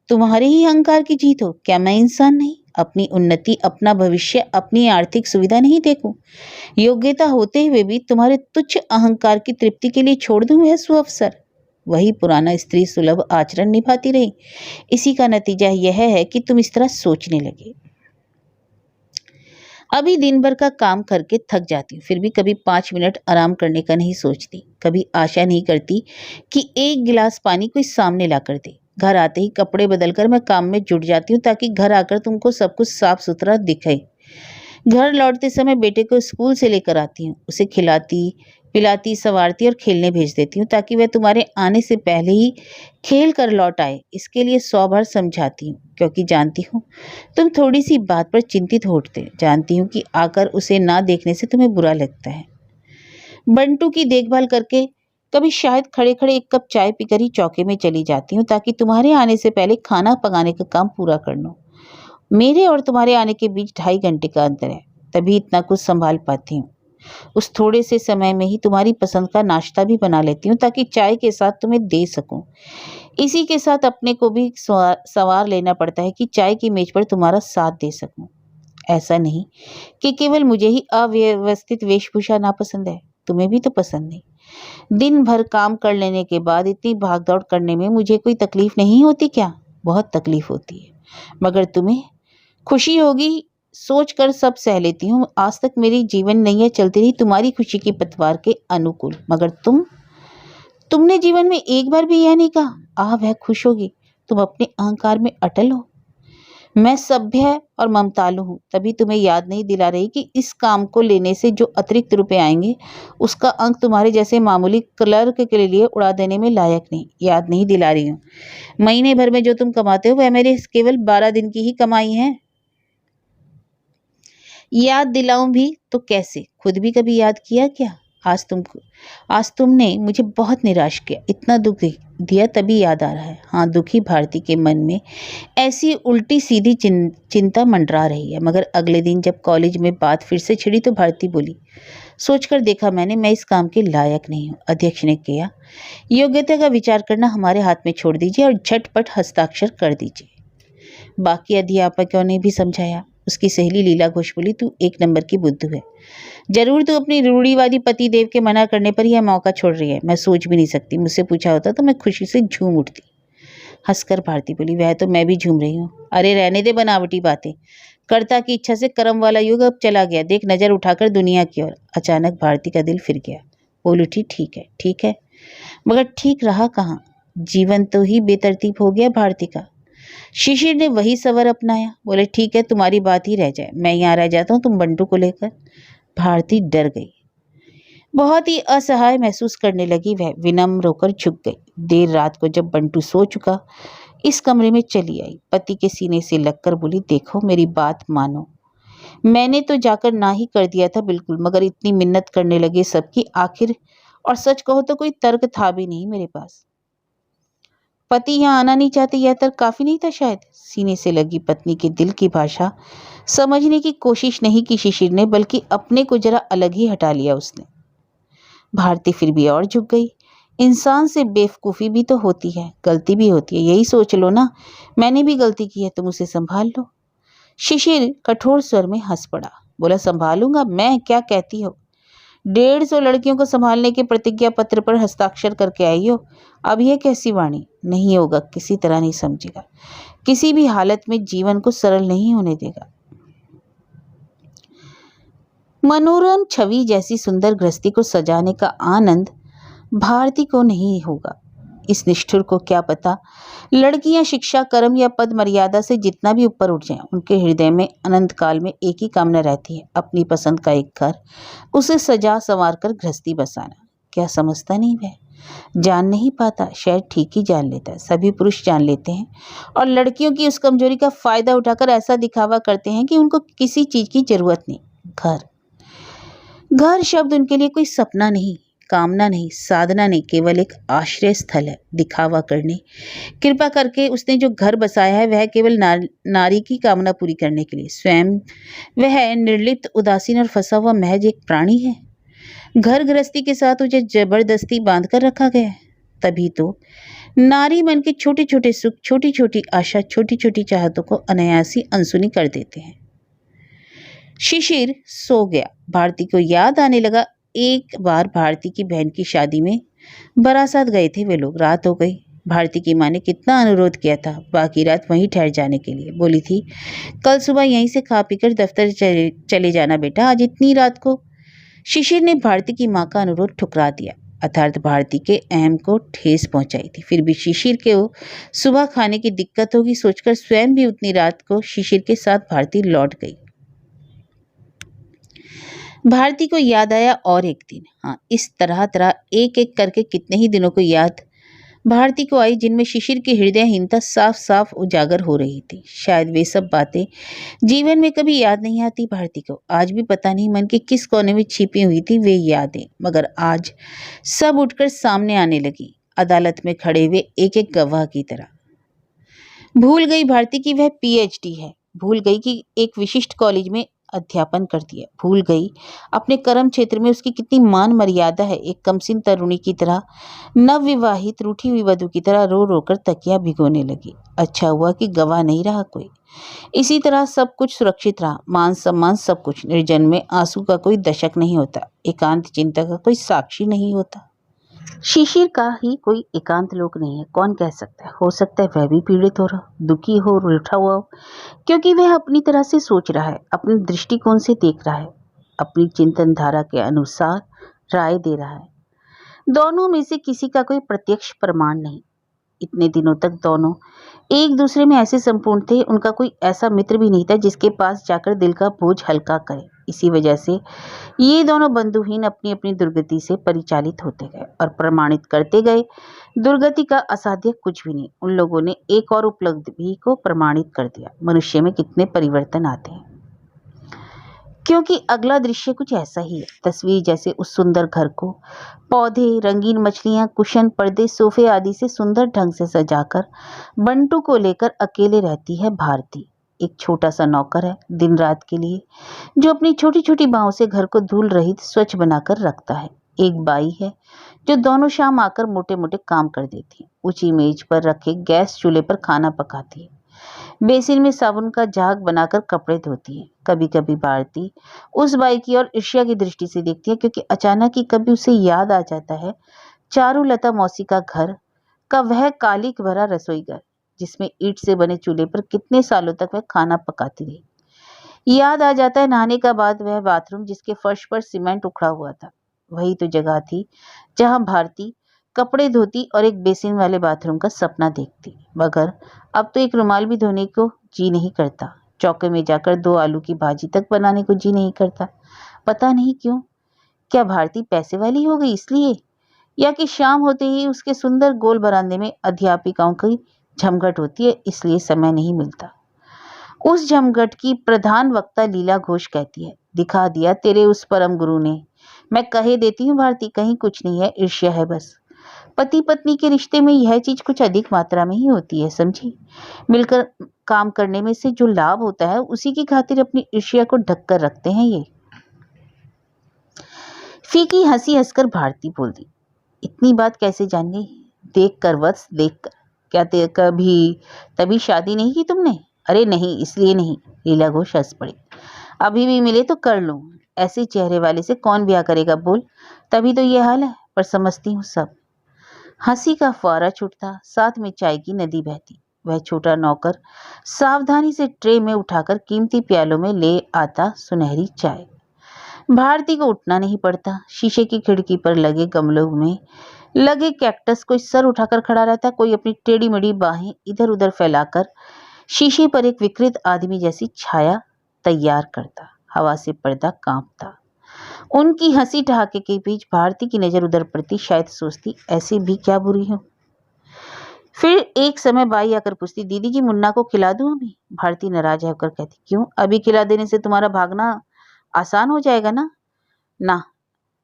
तुम्हारे ही अहंकार की जीत हो। क्या मैं इंसान नहीं? अपनी उन्नति, अपना भविष्य, अपनी आर्थिक सुविधा नहीं देखूं? योग्यता होते हुए भी तुम्हारे तुच्छ अहंकार की तृप्ति के लिए छोड़ दूं वह सुअवसर? वही पुराना स्त्री सुलभ आचरण निभाती रही। इसी का नतीजा यह है कि तुम इस तरह सोचने लगे। अभी दिन भर का काम करके थक जाती हूँ, फिर भी कभी 5 मिनट आराम करने का नहीं सोचती। कभी आशा नहीं करती कि एक गिलास पानी कोई सामने ला कर दे। घर आते ही कपड़े बदलकर मैं काम में जुट जाती हूँ, ताकि घर आकर तुमको सब कुछ साफ सुथरा दिखे। घर लौटते समय बेटे को स्कूल से लेकर आती हूँ, उसे खिलाती पिलाती, संवारती और खेलने भेज देती हूँ, ताकि वह तुम्हारे आने से पहले ही खेल कर लौट आए। इसके लिए 100 बार समझाती हूँ, क्योंकि जानती हूँ तुम थोड़ी सी बात पर चिंतित हो उठते। जानती हूँ कि आकर उसे ना देखने से तुम्हें बुरा लगता है। बंटू की देखभाल करके कभी शायद खड़े खड़े एक कप चाय पीकर ही चौके में चली जाती हूँ, ताकि तुम्हारे आने से पहले खाना पकाने का काम पूरा कर लूँ। मेरे और तुम्हारे आने के बीच 2.5 घंटे का अंतर है, तभी इतना कुछ संभाल पाती हूँ। उस थोड़े से समय में ही तुम्हारी पसंद का नाश्ता भी बना लेती हूँ, ताकि चाय के साथ तुम्हें दे सकूं। इसी के साथ अपने को भी सवार लेना पड़ता है कि चाय की मेज पर तुम्हारा साथ दे सकूं। ऐसा नहीं कि केवल मुझे ही अव्यवस्थित वेशभूषा नापसंद है, तुम्हें भी तो पसंद नहीं। दिन भर काम कर लेने के बाद इतनी भागदौड़ करने में मुझे कोई तकलीफ नहीं होती क्या? बहुत तकलीफ होती है, मगर तुम्हें खुशी होगी सोचकर सब सह लेती हूँ। आज तक मेरी जीवन नैया चलती रही तुम्हारी खुशी की पतवार के अनुकूल, मगर तुमने जीवन में एक बार भी यह नहीं कहा, आह वह खुश होगी। तुम अपने अहंकार में अटल हो। मैं सभ्य और ममतालु हूँ, तभी तुम्हें याद नहीं दिला रही कि इस काम को लेने से जो अतिरिक्त रुपए आएंगे, उसका अंक तुम्हारे जैसे मामूली क्लर्क के लिए उड़ा देने में लायक नहीं। याद नहीं दिला रही हूँ। महीने भर में जो तुम कमाते हो वह मेरे केवल 12 दिन की ही कमाई है। याद दिलाऊं भी तो कैसे? खुद भी कभी याद किया क्या? आज तुमने मुझे बहुत निराश किया, इतना दुख दिया, तभी याद आ रहा है। हाँ, दुखी भारती के मन में ऐसी उल्टी सीधी चिंता मंडरा रही है। मगर अगले दिन जब कॉलेज में बात फिर से छिड़ी तो भारती बोली, सोचकर देखा मैंने, मैं इस काम के लायक नहीं हूँ। अध्यक्ष ने किया, योग्यता का विचार करना हमारे हाथ में छोड़ दीजिए और झटपट हस्ताक्षर कर दीजिए। बाकी अध्यापकों ने भी समझाया। उसकी सहेली लीला घोष बोली, तू 1 नंबर की बुद्धू है। जरूर तू अपनी रूढ़िवादी पति देव के मना करने पर यह मौका छोड़ रही है। मैं सोच भी नहीं सकती, मुझसे पूछा होता तो मैं खुशी से झूम उठती। हंसकर भारती बोली, वह तो मैं भी झूम रही हूँ। अरे रहने दे बनावटी बातें। कर्ता की इच्छा से कर्म वाला युग अब चला गया, देख नजर उठाकर दुनिया की ओर। अचानक भारती का दिल फिर गया। बोल उठी, ठीक है, मगर ठीक रहा कहाँ? जीवन तो ही बेतरतीब हो गया भारती का। शिशिर ने वही सवर अपनाया। बोले, ठीक है, तुम्हारी बात ही रह जाए, मैं यहाँ रह जाता हूँ, तुम बंटू को लेकर। भारती डर गई, बहुत ही असहाय महसूस करने लगी। वह विनम्र होकर झुक गई। देर रात को जब बंटू सो चुका, इस कमरे में चली आई। पति के सीने से लगकर बोली, देखो मेरी बात मानो, मैंने तो जाकर ना ही कर दिया था बिल्कुल, मगर इतनी मिन्नत करने लगे सबकी, आखिर और सच कहो तो कोई तर्क था भी नहीं मेरे पास। पति यहाँ आना नहीं चाहते, यह तर्क काफी नहीं था शायद? सीने से लगी पत्नी के दिल की भाषा समझने की कोशिश नहीं की शिशिर ने, बल्कि अपने को जरा अलग ही हटा लिया उसने। भारती फिर भी और झुक गई। इंसान से बेवकूफ़ी भी तो होती है, गलती भी होती है, यही सोच लो ना। मैंने भी गलती की है, तुम उसे संभाल लो। शिशिर कठोर स्वर में हंस पड़ा, बोला, संभालूंगा मैं? क्या कहती हो? 150 लड़कियों को संभालने के प्रतिज्ञा पत्र पर हस्ताक्षर करके आई हो। अब यह कैसी वाणी? नहीं होगा, किसी तरह नहीं समझेगा, किसी भी हालत में जीवन को सरल नहीं होने देगा। मनोरम छवि जैसी सुंदर गृहस्थी को सजाने का आनंद भारती को नहीं होगा। इस निष्ठुर को क्या पता, लड़कियां शिक्षा, कर्म या पद मर्यादा से जितना भी ऊपर उठ जाएं, उनके हृदय में अनंत काल में एक ही कामना रहती है, अपनी पसंद का एक घर, उसे सजा संवार कर गृहस्थी बसाना। क्या समझता नहीं वह? जान नहीं पाता, शायद ठीक ही जान लेता है। सभी पुरुष जान लेते हैं और लड़कियों की उस कमजोरी का फायदा उठाकर ऐसा दिखावा करते हैं कि उनको किसी चीज की जरूरत नहीं। घर, घर शब्द उनके लिए कोई सपना नहीं, कामना नहीं, साधना नहीं, केवल एक आश्रय स्थल है दिखावा करने। कृपा करके उसने जो घर बसाया है वह केवल नारी की कामना पूरी करने के लिए। स्वयं वह निर्लिप्त, उदासीन और फंसा हुआ महज एक प्राणी है। घर गृहस्थी के साथ उसे जबरदस्ती बांध कर रखा गया है। तभी तो नारी मन के छोटे छोटे सुख, छोटी छोटी आशा, छोटी छोटी चाहतों को अनायासी अनसुनी कर देते हैं। शिशिर सो गया। भारती को याद आने लगा, एक बार भारती की बहन की शादी में बारात गए थे वे लोग। रात हो गई। भारती की माँ ने कितना अनुरोध किया था बाकी रात वहीं ठहर जाने के लिए। बोली थी, कल सुबह यहीं से खा पीकर दफ्तर चले जाना बेटा, आज इतनी रात को। शिशिर ने भारती की माँ का अनुरोध ठुकरा दिया, अर्थात भारती के अहम को ठेस पहुंचाई थी। फिर भी शिशिर के सुबह खाने की दिक्कत होगी सोचकर स्वयं भी उतनी रात को शिशिर के साथ भारती लौट गई। भारती को याद आया और एक दिन। हाँ, इस तरह तरह एक एक करके कितने ही दिनों को याद भारती को आई जिनमें शिशिर की हृदयहीनता साफ साफ उजागर हो रही थी। शायद वे सब बातें जीवन में कभी याद नहीं आती भारती को। आज भी पता नहीं मन के किस कोने में छिपी हुई थी वे यादें, मगर आज सब उठकर सामने आने लगी, अदालत में खड़े हुए एक एक गवाह की तरह। भूल गई भारती की वह पीएचडी है, भूल गई कि एक विशिष्ट कॉलेज में अध्यापन करती है, भूल गई अपने कर्म क्षेत्र में उसकी कितनी मान मर्यादा है। एक कमसिन तरुणी की तरह, नवविवाहित रूठी हुई वधू की तरह रो रो कर तकिया भिगोने लगी। अच्छा हुआ कि गवाह नहीं रहा कोई। इसी तरह सब कुछ सुरक्षित रहा, मान सम्मान सब कुछ। निर्जन में आंसू का कोई दशक नहीं होता, एकांत चिंता का कोई साक्षी नहीं होता। शिशिर का ही कोई एकांत लोक नहीं है। कौन कह सकता है, हो सकता है वह भी पीड़ित हो रहा, दुखी हो, रूठा हुआ हो, क्योंकि वह अपनी तरह से सोच रहा है, अपने दृष्टिकोण से देख रहा है, अपनी चिंतन धारा के अनुसार राय दे रहा है। दोनों में से किसी का कोई प्रत्यक्ष प्रमाण नहीं। इतने दिनों तक दोनों एक दूसरे में ऐसे संपूर्ण थे, उनका कोई ऐसा मित्र भी नहीं था जिसके पास जाकर दिल का बोझ हल्का करे। इसी वजह से ये दोनों बंधुहीन अपनी अपनी दुर्गति से परिचालित होते गए और प्रमाणित करते गए। दुर्गति का असाध्य कुछ भी नहीं। उन लोगों ने एक और उपलब्धि को प्रमाणित कर दिया, मनुष्य में कितने परिवर्तन आते हैं। क्योंकि अगला दृश्य कुछ ऐसा ही है। तस्वीर जैसे उस सुंदर घर को पौधे, रंगीन मछलियां, कुशन, पर्दे, सोफे आदि से सुंदर ढंग से सजाकर बंटू को लेकर अकेले रहती है भारती। एक छोटा सा नौकर है दिन रात के लिए, जो अपनी छोटी छोटी बाहों से घर को धूल रहित स्वच्छ बनाकर रखता है। एक बाई है जो दोनों शाम आकर मोटे मोटे काम कर देती है, ऊंची मेज पर रखे गैस चूल्हे पर खाना पकाती है, बेसिन में साबुन का झाग बनाकर कपड़े धोती है। कभी कभी भारती उस बाई की ओर ईर्ष्या की दृष्टि से देखती है, क्योंकि अचानक ही कभी उसे याद आ जाता है चारुलता मौसी का घर का वह कालिक भरा रसोई घर, जिसमें ईंट से बने चूल्हे पर कितने सालों तक वह खाना पकाती रही। याद आ जाता है नहाने का बाद वह बाथरूम जिसके फर्श पर सीमेंट उखड़ा हुआ था। वही तो जगह थी जहां भारती कपड़े धोती और एक बेसिन वाले बाथरूम का सपना देखती, मगर अब तो एक रुमाल भी धोने को जी नहीं करता, चौके में जाकर 2 आलू की भाजी तक बनाने को जी नहीं करता। पता नहीं क्यों। क्या भारती पैसे वाली हो गई इसलिए, या कि शाम होते ही उसके सुंदर गोल बरामदे में अध्यापिकाओं की झमघट होती है इसलिए समय नहीं मिलता। उस झमघट की प्रधान वक्ता लीला घोष कहती है, दिखा दिया तेरे उस परम गुरु ने। मैं कहे देती हूँ भारती, कहीं कुछ नहीं है, ईर्ष्या है बस। पति पत्नी के रिश्ते में यह चीज कुछ अधिक मात्रा में ही होती है, समझी। मिलकर काम करने में से जो लाभ होता है उसी की खातिर अपनी ईर्ष्या को ढक कर रखते हैं ये। फीकी हंसी हंसकर भारती बोल दी, इतनी बात कैसे जान गई? देख कर वत्स, देख कर। क्या कभी तभी शादी नहीं की तुमने? अरे नहीं, इसलिए नहीं। लीला घोष हंस पड़ी। अभी भी मिले तो कर लूं। ऐसे चेहरे वाले से कौन ब्याह करेगा बोल? तभी तो ये हाल है, पर समझती हूँ सब। हंसी का फुआरा छूटता, साथ में चाय की नदी बहती। वह छोटा नौकर सावधानी से ट्रे में उठाकर कीमती प्यालों में ले आता सुनहरी चाय। भारती को उठना नहीं पड़ता। शीशे की खिड़की पर लगे गमलों में लगे कैक्टस कोई सर उठाकर खड़ा रहता, कोई अपनी टेढ़ी मेढ़ी बाहें इधर उधर फैलाकर शीशे पर एक विकृत आदमी जैसी छाया तैयार करता। हवा से पर्दा कांपता। उनकी हंसी ठहाके के बीच भारती की नजर उधर पड़ती, शायद सोचती ऐसी भी क्या बुरी हूं। फिर एक समय बाई आकर पूछती, दीदी जी मुन्ना को खिला दूं अभी? भारती नाराज होकर कहती, क्यों? अभी खिला देने से तुम्हारा भागना आसान हो जाएगा ना? ना,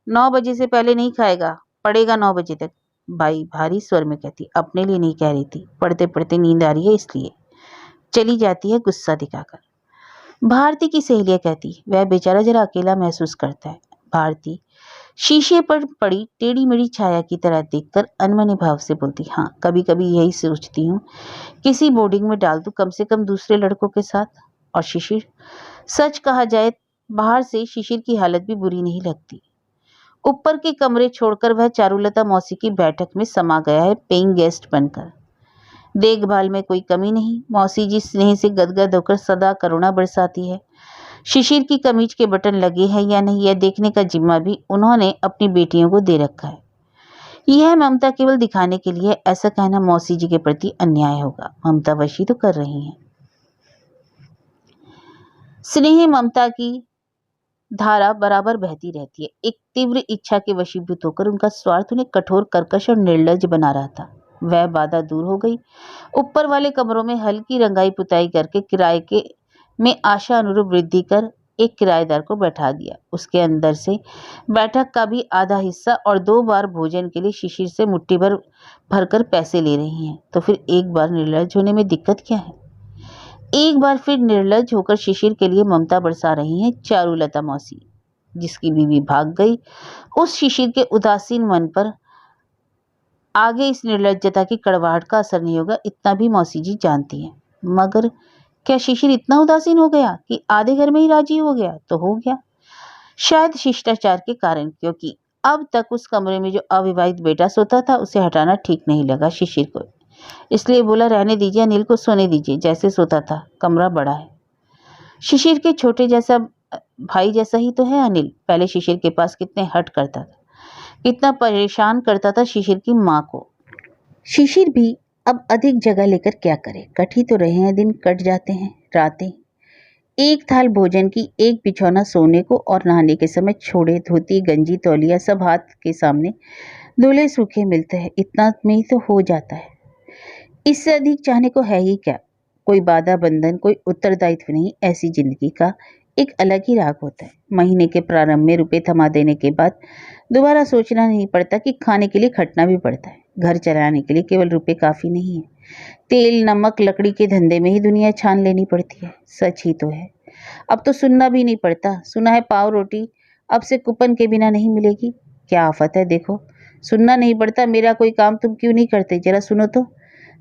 9 बजे से पहले नहीं खाएगा, पड़ेगा 9 बजे तक। बाई भारी स्वर में कहती, अपने लिए नहीं कह रही थी, पढ़ते पढ़ते नींद आ रही है इसलिए। चली जाती है गुस्सा दिखाकर। भारती की सहेलियां कहती, वह बेचारा जरा अकेला महसूस करता है। भारती शीशे पर पड़ी टेढ़ी मेढ़ी छाया की तरह देखकर अनमने भाव से बोलती, हाँ कभी कभी यही सोचती हूँ, किसी बोर्डिंग में डाल दूं कम से कम दूसरे लड़कों के साथ। और शिशिर, सच कहा जाए बाहर से शिशिर की हालत भी बुरी नहीं लगती। ऊपर के कमरे छोड़कर वह चारुलता मौसी की बैठक में समा गया है, पेइंग गेस्ट बनकर। देखभाल में कोई कमी नहीं। मौसी जी स्नेह से गदगद होकर सदा करुणा बरसाती है। शिशिर की कमीज के बटन लगे हैं या नहीं, यह देखने का जिम्मा भी उन्होंने अपनी बेटियों को दे रखा है। यह ममता केवल दिखाने के लिए, ऐसा कहना मौसी जी के प्रति अन्याय होगा। ममता वशी तो कर रही हैं। स्नेह ममता की धारा बराबर बहती रहती है। एक तीव्र इच्छा के वशीभूत होकर उनका स्वार्थ उन्हें कठोर, कर्कश और निर्लज बना रहा था। वह बाधा दूर हो गई। ऊपर वाले कमरों में हल्की रंगाई पुताई करके किराए के में आशा अनुरूप वृद्धि कर एक किराएदार को बैठा दिया। उसके अंदर से बैठक का भी आधा हिस्सा और 2 बार भोजन के लिए शिशिर से मुट्ठी भर भरकर पैसे ले रही हैं। तो फिर एक बार निर्लज होने में दिक्कत क्या है? एक बार फिर निर्लज होकर शिशिर के लिए ममता बरसा रही हैं चारुलता मौसी। जिसकी बीवी भाग गई, उस शिशिर के उदासीन मन पर आगे इस निर्लज्जता की कड़वाहट का असर नहीं होगा, इतना भी मौसी जी जानती हैं। मगर क्या शिशिर इतना उदासीन हो गया कि आधे घर में ही राजी हो गया? तो हो गया, शायद शिष्टाचार के कारण, क्योंकि अब तक उस कमरे में जो अविवाहित बेटा सोता था उसे हटाना ठीक नहीं लगा शिशिर को। इसलिए बोला, रहने दीजिए, अनिल को सोने दीजिए जैसे सोता था, कमरा बड़ा है। शिशिर के छोटे जैसा भाई जैसा ही तो है अनिल। पहले शिशिर के पास कितने हट करता था, कितना परेशान करता था शिशिर की माँ को। शिशिर भी अब अधिक जगह लेकर क्या करे? कट ही तो रहे हैं दिन, कट जाते हैं रातें। एक थाल भोजन की, एक बिछौना सोने को, और नहाने के समय छोड़े, धोती, गंजी, तौलिया सब हाथ के सामने धुले सूखे मिलते हैं। इतना में ही तो हो जाता है। इससे अधिक चाहने को है ही क्या? कोई बाधा बंधन, कोई उत्तरदायित्व नहीं। ऐसी जिंदगी का एक अलग ही राग होता है। महीने के प्रारंभ में रुपए थमा देने के बाद दोबारा सोचना नहीं पड़ता कि खाने के लिए खटना भी पड़ता है। घर चलाने के लिए केवल रुपए काफी नहीं है, तेल, नमक, लकड़ी के धंधे में ही दुनिया छान लेनी पड़ती है। सच ही तो है। अब तो सुनना भी नहीं पड़ता। सुना है पाव रोटी अब से कूपन के बिना नहीं मिलेगी। क्या आफत है देखो। सुनना नहीं पड़ता। मेरा कोई काम तुम क्यों नहीं करते? जरा सुनो तो।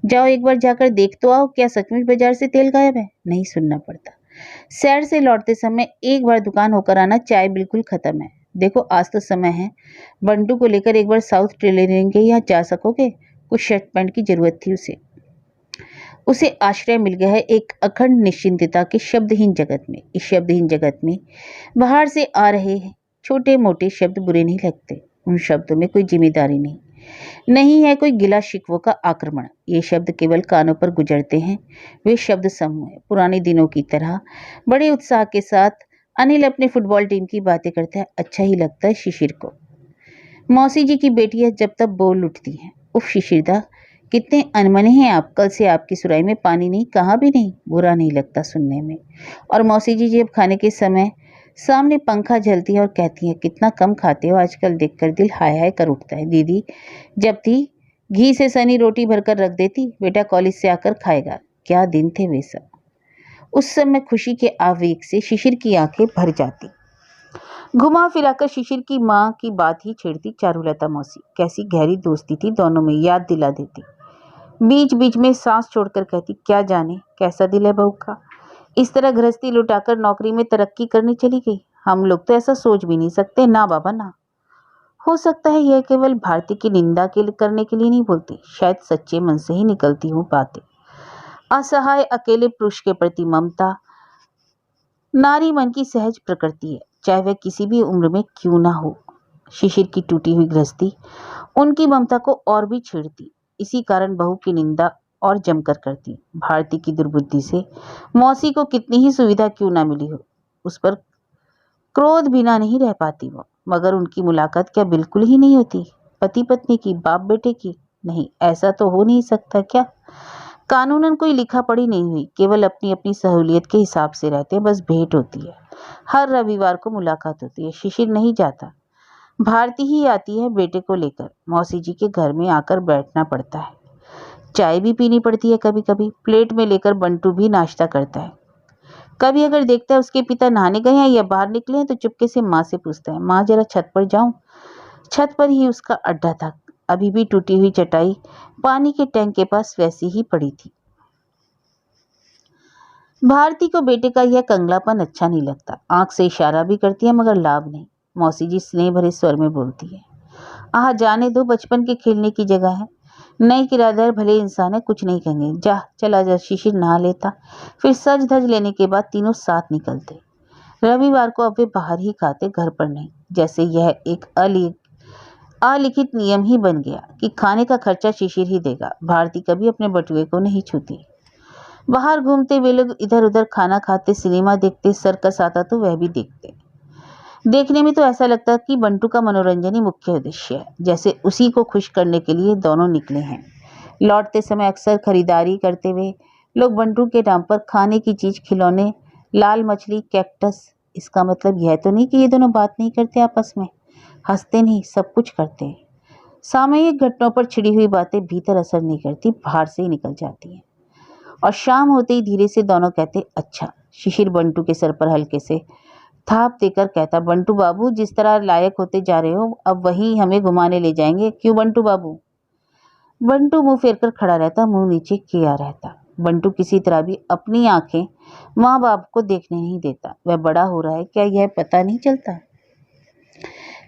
जाओ एक बार जाकर देख तो आओ, क्या सचमुच बाजार से तेल गायब है? नहीं सुनना पड़ता। शहर से लौटते समय एक बार दुकान होकर आना, चाय बिल्कुल खत्म है। देखो आज तो समय है, बंटू को लेकर एक बार साउथ टेलरिंग के यहाँ जा सकोगे? कुछ शर्ट पैंट की जरूरत थी उसे आश्रय मिल गया है एक अखंड निश्चिंतता के शब्दहीन जगत में। इस शब्दहीन जगत में बाहर से आ रहे छोटे मोटे शब्द बुरे नहीं लगते। उन शब्दों में कोई जिम्मेदारी नहीं है, कोई गिला शिकवों का आक्रमण। ये शब्द केवल कानों पर गुजरते हैं। वे शब्द समूह है। पुराने दिनों की तरह बड़े उत्साह के साथ अनिल अपने फुटबॉल टीम की बातें करता है। अच्छा ही लगता है शिशिर को। मौसी जी की बेटियां जब तक बोल उठती हैं, उफ शिशिरदा कितने अनमने हैं आप, कल से आपकी सुराई में पानी नहीं, कहाँ भी नहीं। बुरा नहीं लगता सुनने में। और मौसी जी जब खाने के समय सामने पंखा झलती है और कहती है, कितना कम खाते हो आजकल, देखकर दिल हाय हाय कर उठता है। दीदी जब थी घी से सनी रोटी भरकर रख देती, बेटा कॉलेज से आकर खाएगा। क्या दिन थे वे सब। उस समय खुशी के आवेग से शिशिर की आंखें भर जाती। घुमा फिराकर शिशिर की माँ की बात ही छेड़ती चारुलता मौसी। कैसी गहरी दोस्ती थी दोनों में, याद दिला देती। बीच बीच में सांस छोड़कर कहती, क्या जाने कैसा दिल है बहू का, इस तरह गृहस्थी लुटाकर नौकरी में तरक्की करने चली गई। हम लोग तो ऐसा सोच भी नहीं सकते, ना बाबा ना। हो सकता है यह केवल भारती की निंदा करने के लिए नहीं बोलती, शायद सच्चे मन से ही निकलती हूँ बातें। असहाय अकेले पुरुष के प्रति ममता नारी मन की सहज प्रकृति है, चाहे वह किसी भी उम्र में क्यों ना हो। शिशिर की टूटी हुई गृहस्थी उनकी ममता को और भी छेड़ती। इसी कारण बहू की निंदा और जमकर करती। भारती की दुर्बुद्धि से मौसी को कितनी ही सुविधा क्यों ना मिली हो, उस पर क्रोध बिना नहीं रह पाती वो। मगर उनकी मुलाकात क्या बिल्कुल ही नहीं होती? पति पत्नी की, बाप बेटे की? नहीं, ऐसा तो हो नहीं सकता क्या? कानूनन कोई लिखा पढ़ी नहीं हुई, केवल अपनी अपनी सहूलियत के हिसाब से रहते हैं, बस भेंट होती है। हर रविवार को मुलाकात होती है। शिशिर नहीं जाता, भारती ही आती है बेटे को लेकर। मौसी जी के घर में आकर बैठना पड़ता है, चाय भी पीनी पड़ती है, कभी कभी प्लेट में लेकर बंटू भी नाश्ता करता है। कभी अगर देखता है उसके पिता नहाने गए हैं या बाहर निकले हैं तो चुपके से माँ से पूछता है, माँ जरा छत पर जाऊं? छत पर ही उसका अड्डा था। अभी भी टूटी हुई चटाई पानी के टैंक के पास वैसी ही पड़ी थी। भारती को बेटे का यह कंगलापन अच्छा नहीं लगता। आंख से इशारा भी करती है मगर लाभ नहीं। मौसी जी स्नेह भरे स्वर में बोलती है, आह जाने दो, बचपन के खेलने की जगह है। नए किराएदार भले इंसान है, कुछ नहीं कहेंगे। जा चला जा। शिशिर नहा लेता, फिर सज धज लेने के बाद तीनों साथ निकलते। रविवार को अब वे बाहर ही खाते, घर पर नहीं। जैसे यह एक अलिखित नियम ही बन गया कि खाने का खर्चा शिशिर ही देगा। भारती कभी अपने बटुए को नहीं छूती। बाहर घूमते वे लोग इधर उधर खाना खाते, सिनेमा देखते, सर्कस आता तो वह भी देखते। देखने में तो ऐसा लगता कि बंटू का मनोरंजन ही मुख्य उद्देश्य है, जैसे उसी को खुश करने के लिए दोनों निकले हैं। लौटते समय अक्सर खरीदारी करते हुए लोग बंटू के नाम पर खाने की चीज, खिलौने, लाल मछली, कैक्टस। इसका मतलब यह तो नहीं कि ये दोनों बात नहीं करते आपस में, हंसते नहीं, सब कुछ करते हैं। सामयिक घटनाओं पर छिड़ी हुई बातें भीतर असर नहीं करती, बाहर से ही निकल जाती हैं। और शाम होते ही धीरे से दोनों कहते, अच्छा। शिशिर बंटू के सर पर हल्के से थाप देकर कहता, बंटू बाबू, जिस तरह लायक होते जा रहे हो, अब वहीं हमें घुमाने ले जाएंगे, क्यों बंटू बाबू? बंटू मुंह फेरकर खड़ा रहता, मुंह नीचे किया रहता। बंटू किसी तरह भी अपनी आंखें माँ बाप को देखने नहीं देता। वह बड़ा हो रहा है, क्या यह पता नहीं चलता?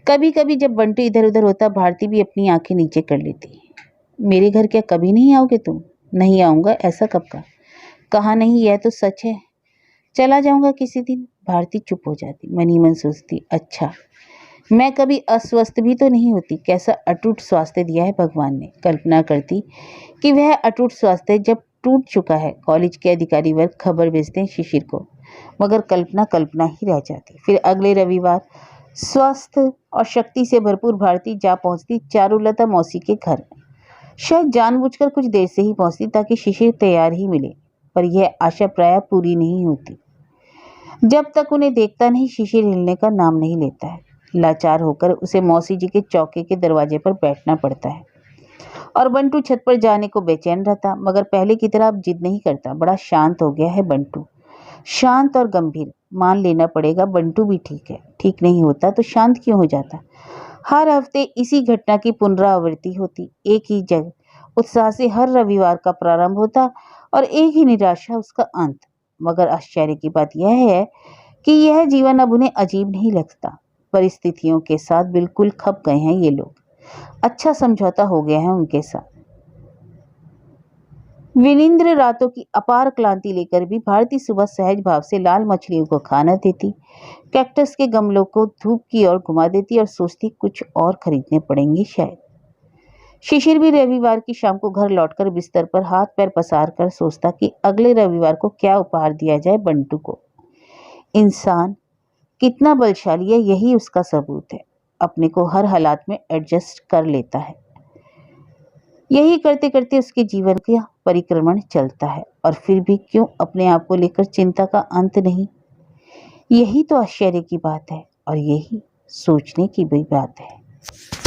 कभी कभी जब बंटू इधर उधर होता, भारती भी अपनी आंखें नीचे कर लेती। मेरे घर क्या कभी नहीं आओगे तुम? नहीं आऊंगा, ऐसा कब का? कहा नहीं, यह तो सच है। चला जाऊंगा किसी दिन। भारती चुप हो जाती, मन ही मन सोचती, अच्छा मैं कभी अस्वस्थ भी तो नहीं होती। कैसा अटूट स्वास्थ्य दिया है भगवान ने। कल्पना करती कि वह अटूट स्वास्थ्य जब टूट चुका है। कॉलेज के अधिकारी वर्ग खबर भेजते हैं शिशिर को, मगर कल्पना कल्पना ही रह जाती। फिर अगले रविवार स्वस्थ और शक्ति से भरपूर भारती जा पहुंचती चारुलता मौसी के घर। शायद जानबूझकर कुछ देर से ही पहुंचती ताकि शिशिर तैयार ही मिले, पर यह आशा प्राय पूरी नहीं होती। जब तक उन्हें देखता नहीं, शिशिर हिलने का नाम नहीं लेता है। लाचार होकर उसे मौसी जी के चौके के दरवाजे पर बैठना पड़ता है और बंटू छत पर जाने को बेचैन रहता, मगर पहले की तरह अब जिद नहीं करता। बड़ा शांत हो गया है बंटू, शांत और गंभीर। मान लेना पड़ेगा, बंटू भी ठीक है। ठीक नहीं होता तो शांत क्यों हो जाता? हर हफ्ते इसी घटना की पुनरावृत्ति होती। एक ही जगह उत्साह से हर रविवार का प्रारंभ होता और एक ही निराशा उसका अंत। मगर आश्चर्य की बात यह है कि यह जीवन अब उन्हें अजीब नहीं लगता। परिस्थितियों के साथ बिल्कुल खप गए हैं ये लोग। अच्छा समझौता हो गया है उनके साथ। विनिंद्र रातों की अपार क्लांति लेकर भी भारती सुबह सहज भाव से लाल मछलियों को खाना देती, कैक्टस के गमलों को धूप की ओर घुमा देती और सोचती कुछ और खरीदने पड़ेंगे शायद। शिशिर भी रविवार की शाम को घर लौटकर बिस्तर पर हाथ पैर पसार कर सोचता कि अगले रविवार को क्या उपहार दिया जाए बंटू को। इंसान कितना बलशाली है, यही उसका सबूत है। अपने को हर हालात में एडजस्ट कर लेता है। यही करते करते उसके जीवन का परिक्रमण चलता है, और फिर भी क्यों अपने आप को लेकर चिंता का अंत नहीं। यही तो आश्चर्य की बात है और यही सोचने की भी बात है।